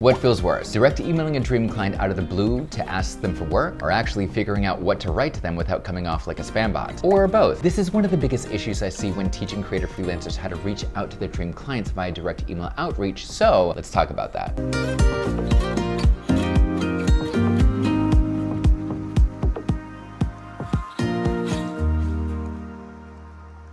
What feels worse, direct emailing a dream client out of the blue to ask them for work, or actually figuring out what to write to them without coming off like a spam bot? Or both? This is one of the biggest issues I see when teaching creative freelancers how to reach out to their dream clients via direct email outreach, so let's talk about that.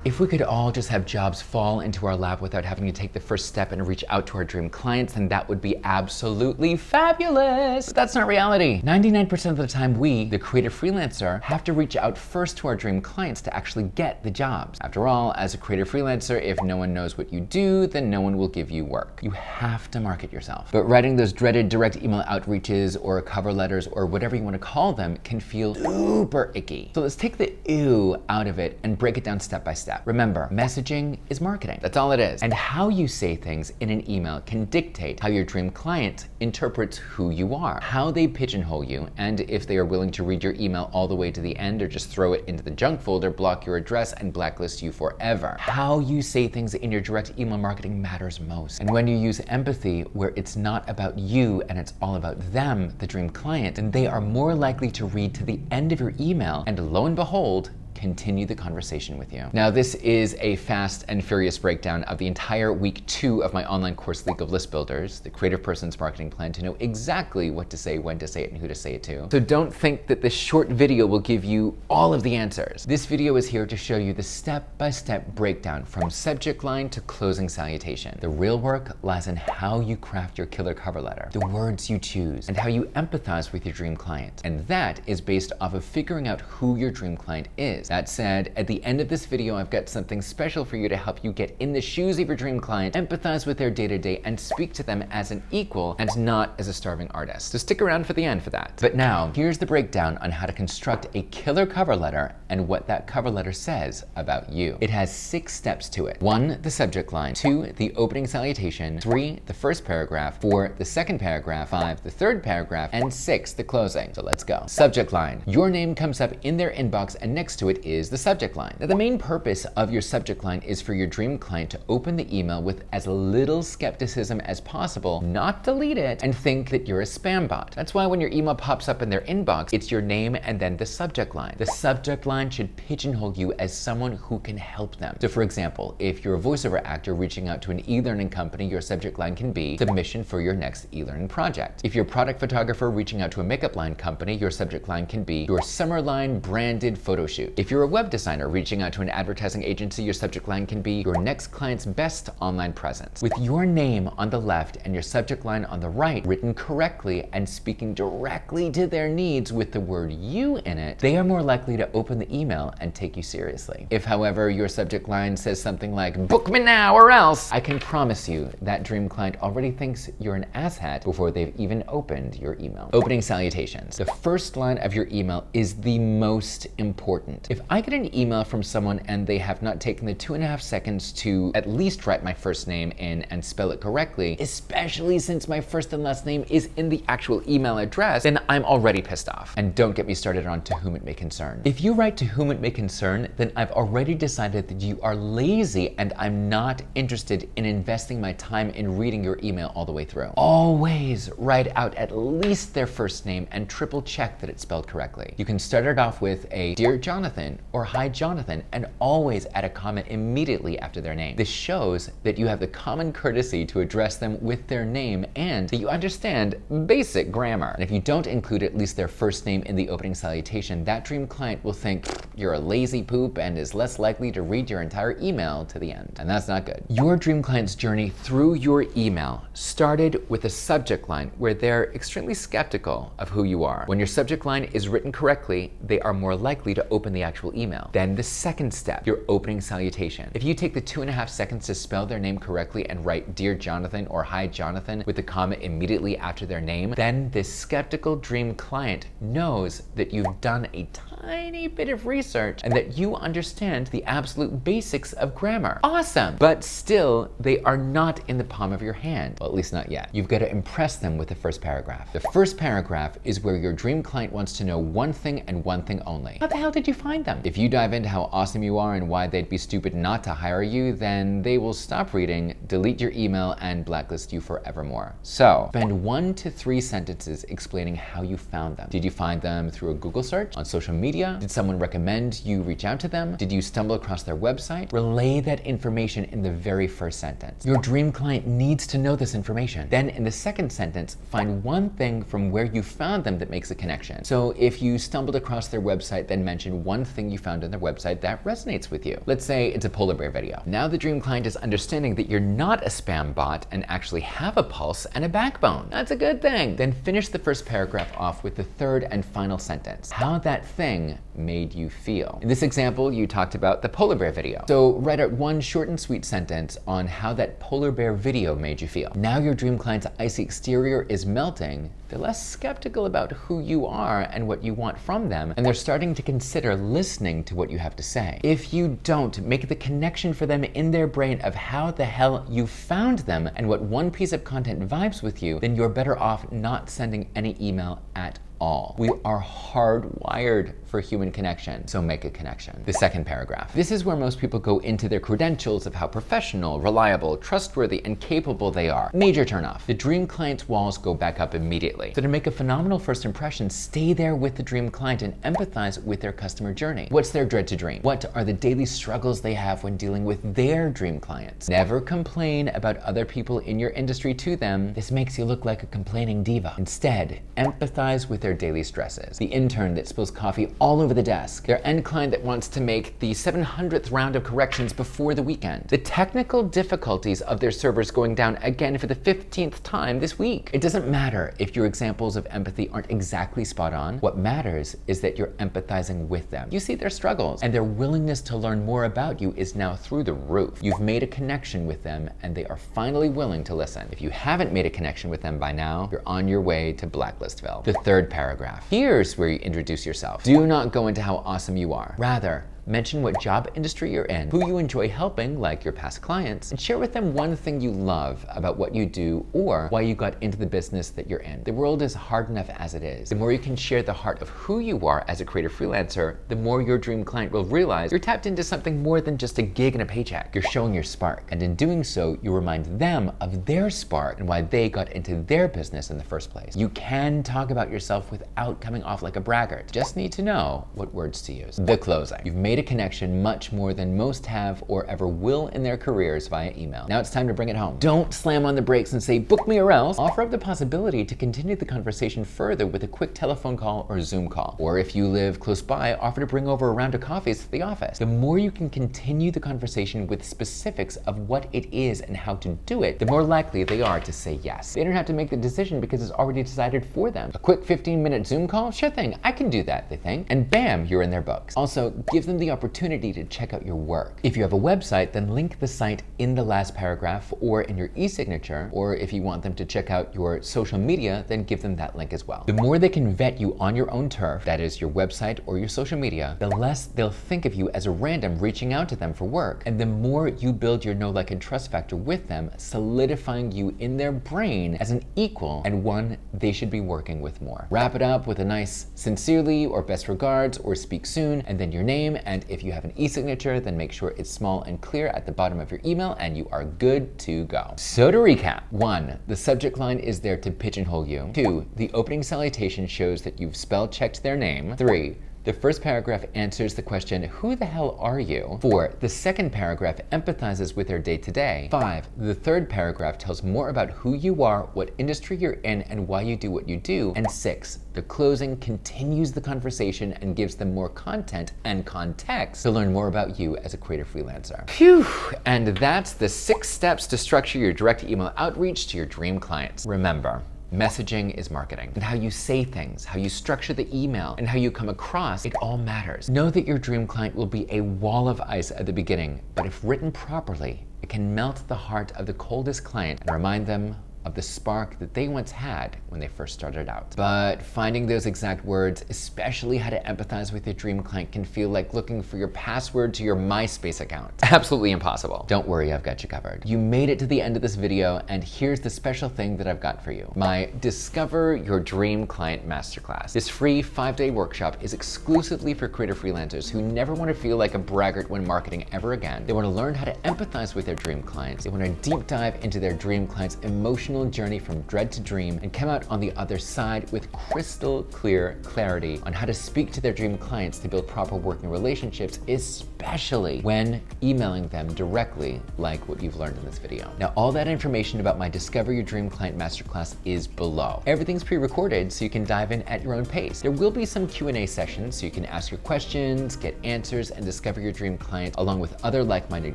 If we could all just have jobs fall into our lap without having to take the first step and reach out to our dream clients, then that would be absolutely fabulous. But that's not reality. 99% of the time, we, the creative freelancer, have to reach out first to our dream clients to actually get the jobs. After all, as a creative freelancer, if no one knows what you do, then no one will give you work. You have to market yourself. But writing those dreaded direct email outreaches or cover letters or whatever you want to call them can feel super icky. So let's take the ew out of it and break it down step by step. Remember, messaging is marketing. That's all it is. And how you say things in an email can dictate how your dream client interprets who you are, how they pigeonhole you, and if they are willing to read your email all the way to the end or just throw it into the junk folder, block your address, and blacklist you forever. How you say things in your direct email marketing matters most. And when you use empathy, where it's not about you and it's all about them, the dream client, then they are more likely to read to the end of your email, and lo and behold, continue the conversation with you. Now, this is a fast and furious breakdown of the entire week 2 of my online course, League of List Builders, the creative person's marketing plan to know exactly what to say, when to say it, and who to say it to. So don't think that this short video will give you all of the answers. This video is here to show you the step-by-step breakdown from subject line to closing salutation. The real work lies in how you craft your killer cover letter, the words you choose, and how you empathize with your dream client. And that is based off of figuring out who your dream client is. That said, at the end of this video, I've got something special for you to help you get in the shoes of your dream client, empathize with their day-to-day, and speak to them as an equal and not as a starving artist. So stick around for the end for that. But now, here's the breakdown on how to construct a killer cover letter and what that cover letter says about you. It has 6 steps to it. 1, the subject line. 2, the opening salutation. 3, the first paragraph. 4, the second paragraph. 5, the third paragraph. And 6, the closing. So let's go. Subject line. Your name comes up in their inbox, and next to it is the subject line. Now, the main purpose of your subject line is for your dream client to open the email with as little skepticism as possible, not delete it, and think that you're a spam bot. That's why when your email pops up in their inbox, it's your name and then the subject line. The subject line should pigeonhole you as someone who can help them. So for example, if you're a voiceover actor reaching out to an e-learning company, your subject line can be submission for your next e-learning project. If you're a product photographer reaching out to a makeup line company, your subject line can be your summer line branded photo shoot. If you're a web designer reaching out to an advertising agency, your subject line can be your next client's best online presence. With your name on the left and your subject line on the right written correctly and speaking directly to their needs with the word you in it, they are more likely to open the email and take you seriously. If, however, your subject line says something like, book me now or else, I can promise you that dream client already thinks you're an asshat before they've even opened your email. Opening salutations. The first line of your email is the most important. If I get an email from someone and they have not taken the 2.5 seconds to at least write my first name in and spell it correctly, especially since my first and last name is in the actual email address, then I'm already pissed off. And don't get me started on to whom it may concern. If you write to whom it may concern, then I've already decided that you are lazy and I'm not interested in investing my time in reading your email all the way through. Always write out at least their first name and triple check that it's spelled correctly. You can start it off with a Dear Jonathan or Hi Jonathan, and always add a comment immediately after their name. This shows that you have the common courtesy to address them with their name and that you understand basic grammar. And if you don't include at least their first name in the opening salutation, that dream client will think you're a lazy poop and is less likely to read your entire email to the end. And that's not good. Your dream client's journey through your email started with a subject line where they're extremely skeptical of who you are. When your subject line is written correctly, they are more likely to open the actual email. Then the second step, your opening salutation. If you take the 2.5 seconds to spell their name correctly and write Dear Jonathan or Hi Jonathan with the comma immediately after their name, then this skeptical dream client knows that you've done a tiny bit of research and that you understand the absolute basics of grammar. Awesome! But still, they are not in the palm of your hand. Well, at least not yet. You've got to impress them with the first paragraph. The first paragraph is where your dream client wants to know one thing and one thing only. How the hell did you find behind them. If you dive into how awesome you are and why they'd be stupid not to hire you, then they will stop reading, delete your email, and blacklist you forevermore. So spend 1 to 3 sentences explaining how you found them. Did you find them through a Google search, on social media? Did someone recommend you reach out to them? Did you stumble across their website? Relay that information in the very first sentence. Your dream client needs to know this information. Then in the second sentence, find one thing from where you found them that makes a connection. So if you stumbled across their website, then mention one thing you found on their website that resonates with you. Let's say it's a polar bear video. Now the dream client is understanding that you're not a spam bot and actually have a pulse and a backbone. That's a good thing. Then finish the first paragraph off with the third and final sentence. How that thing made you feel. In this example, you talked about the polar bear video. So write out one short and sweet sentence on how that polar bear video made you feel. Now your dream client's icy exterior is melting. They're less skeptical about who you are and what you want from them, and they're starting to consider listening to what you have to say. If you don't make the connection for them in their brain of how the hell you found them and what one piece of content vibes with you, then you're better off not sending any email at all. We are hardwired for human connection, so make a connection. The second paragraph. This is where most people go into their credentials of how professional, reliable, trustworthy, and capable they are. Major turnoff. The dream client's walls go back up immediately. So to make a phenomenal first impression, stay there with the dream client and empathize with their customer journey. What's their dread to dream? What are the daily struggles they have when dealing with their dream clients? Never complain about other people in your industry to them. This makes you look like a complaining diva. Instead, empathize with their daily stresses. The intern that spills coffee all over the desk. Their end client that wants to make the 700th round of corrections before the weekend. The technical difficulties of their servers going down again for the 15th time this week. It doesn't matter if your examples of empathy aren't exactly spot on. What matters is that you're empathizing with them. You see their struggles, and their willingness to learn more about you is now through the roof. You've made a connection with them, and they are finally willing to listen. If you haven't made a connection with them by now, you're on your way to Blacklistville. The third paragraph. Here's where you introduce yourself. Do not go into how awesome you are. Rather, mention what job industry you're in, who you enjoy helping, like your past clients, and share with them one thing you love about what you do or why you got into the business that you're in. The world is hard enough as it is. The more you can share the heart of who you are as a creative freelancer, the more your dream client will realize you're tapped into something more than just a gig and a paycheck. You're showing your spark, and in doing so, you remind them of their spark and why they got into their business in the first place. You can talk about yourself without coming off like a braggart. Just need to know what words to use. The closing. You've made a connection much more than most have or ever will in their careers via email. Now it's time to bring it home. Don't slam on the brakes and say, book me or else. Offer up the possibility to continue the conversation further with a quick telephone call or Zoom call. Or if you live close by, offer to bring over a round of coffees to the office. The more you can continue the conversation with specifics of what it is and how to do it, the more likely they are to say yes. They don't have to make the decision because it's already decided for them. A quick 15-minute Zoom call? Sure thing, I can do that, they think. And bam, you're in their books. Also, give them the opportunity to check out your work. If you have a website, then link the site in the last paragraph or in your e-signature, or if you want them to check out your social media, then give them that link as well. The more they can vet you on your own turf, that is your website or your social media, the less they'll think of you as a random reaching out to them for work. And the more you build your know, like, and trust factor with them, solidifying you in their brain as an equal and one they should be working with more. Wrap it up with a nice sincerely or best regards or speak soon, and then your name, and if you have an e-signature, then make sure it's small and clear at the bottom of your email and you are good to go. So to recap, 1, the subject line is there to pigeonhole you. 2, the opening salutation shows that you've spell checked their name. 3, the first paragraph answers the question, who the hell are you? 4, the second paragraph empathizes with their day-to-day. 5, the third paragraph tells more about who you are, what industry you're in, and why you do what you do. And 6, the closing continues the conversation and gives them more content and context to learn more about you as a creative freelancer. Phew! And that's the 6 steps to structure your direct email outreach to your dream clients. Remember, messaging is marketing, and how you say things, how you structure the email, and how you come across, it all matters. Know that your dream client will be a wall of ice at the beginning, but if written properly, it can melt the heart of the coldest client and remind them of the spark that they once had when they first started out. But finding those exact words, especially how to empathize with your dream client, can feel like looking for your password to your MySpace account. Absolutely impossible. Don't worry, I've got you covered. You made it to the end of this video, and here's the special thing that I've got for you. My Discover Your Dream Client Masterclass. This free 5-day workshop is exclusively for creative freelancers who never want to feel like a braggart when marketing ever again. They want to learn how to empathize with their dream clients. They want to deep dive into their dream client's emotional journey from dread to dream and come out on the other side with crystal clear clarity on how to speak to their dream clients to build proper working relationships, especially when emailing them directly like what you've learned in this video. Now, all that information about my Discover Your Dream Client Masterclass is below. Everything's pre-recorded so you can dive in at your own pace. There will be some Q&A sessions so you can ask your questions, get answers, and discover your dream client along with other like-minded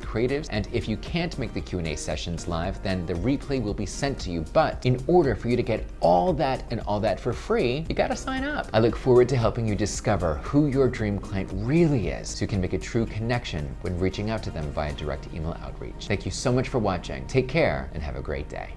creatives. And if you can't make the Q&A sessions live, then the replay will be sent to you. But in order for you to get all that and all that for free, you gotta sign up. I look forward to helping you discover who your dream client really is so you can make a true connection when reaching out to them via direct email outreach. Thank you so much for watching. Take care and have a great day.